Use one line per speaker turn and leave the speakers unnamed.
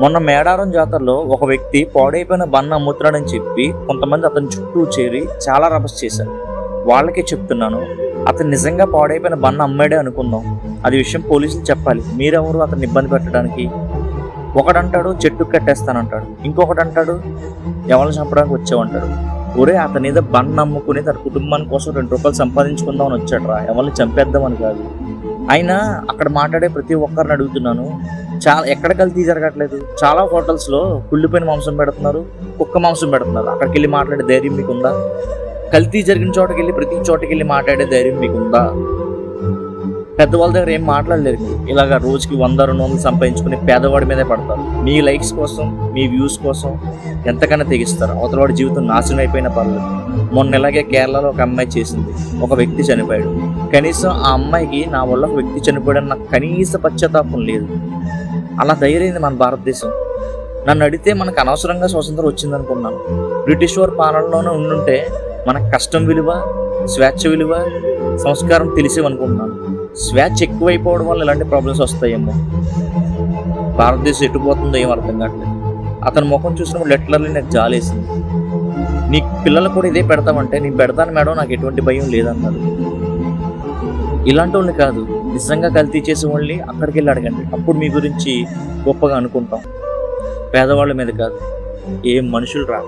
మొన్న మేడారం జాతరలో ఒక వ్యక్తి పాడైపోయిన బండ అమ్ముతున్నాడని చెప్పి కొంతమంది అతని చుట్టూ చేరి చాలా రభస చేశారు. వాళ్ళకే చెప్తున్నాను, అతను నిజంగా పాడైపోయిన బండ అమ్మాడే అనుకుందాం, అది విషయం పోలీసులు చెప్పాలి. మీరెవరు అతన్ని ఇబ్బంది పెట్టడానికి? ఒకడంటాడు చెట్టు కట్టేస్తానంటాడు, ఇంకొకటి అంటాడు ఎవరిని చంపడానికి వచ్చావంటాడు. ఒరే, అతని ఏదో బండ అమ్ముకుని తన కుటుంబాని కోసం 2 రూపాయలు సంపాదించుకుందామని వచ్చాడు రా, ఎవరిని చంపేద్దామని కాదు. అయినా అక్కడ మాట్లాడే ప్రతి ఒక్కరిని అడుగుతున్నాను, ఎక్కడ కల్తీ జరగట్లేదు. చాలా హోటల్స్లో కుళ్ళిపోయిన మాంసం పెడుతున్నారు, కుక్క మాంసం పెడుతున్నారు. అక్కడికి వెళ్ళి మాట్లాడే ధైర్యం మీకుందా? కల్తీ జరిగిన చోటకి వెళ్ళి ప్రతి చోటకి వెళ్ళి మాట్లాడే ధైర్యం మీకుందా? పెద్దవాళ్ళ దగ్గర ఏం మాట్లాడలేరు. ఇలాగ రోజుకి 100-200 సంపాదించుకుని పేదవాడి మీదే పడతారు. మీ లైక్స్ కోసం, మీ వ్యూస్ కోసం ఎంతకన్నా తెగిస్తారు. అవతలవాడి జీవితం నాశనం అయిపోయినా పర్లేదు. మొన్న ఇలాగే కేరళలో ఒక అమ్మాయి చేసింది, ఒక వ్యక్తి చనిపోయాడు. కనీసం ఆ అమ్మాయికి నా వల్ల ఒక వ్యక్తి చనిపోయాడని నాకు కనీస పశ్చాత్తాపం లేదు. అలా ధైర్యమైంది మన భారతదేశం. నన్ను అడిగితే మనకు అనవసరంగా స్వతంత్రం వచ్చిందనుకున్నాను. బ్రిటిష్ వారి పాలనలోనే ఉండుంటే మనకు కష్టం విలువ, స్వేచ్ఛ విలువ, సంస్కారం తెలిసేవనుకుంటున్నాను. స్వేచ్ఛ ఎక్కువైపోవడం వల్ల ఇలాంటి ప్రాబ్లమ్స్ వస్తాయేమో. భారతదేశం ఎట్టుపోతుందో ఏం అర్థం కావట్లేదు. అతని ముఖం చూసినప్పుడు లెటర్లీ నాకు జాలేసింది. నీ పిల్లలు కూడా ఇదే పెడతామంటే నేను పెడతాను మేడం, నాకు ఎటువంటి భయం లేదన్నారు. ఇలాంటి వాళ్ళని కాదు, నిజంగా కల్తీ చేసే వాళ్ళని అక్కడికి వెళ్ళి అడగండి. అప్పుడు మీ గురించి గొప్పగా అనుకుంటాం. పేదవాళ్ళ మీద కాదు. ఏం మనుషులు రా.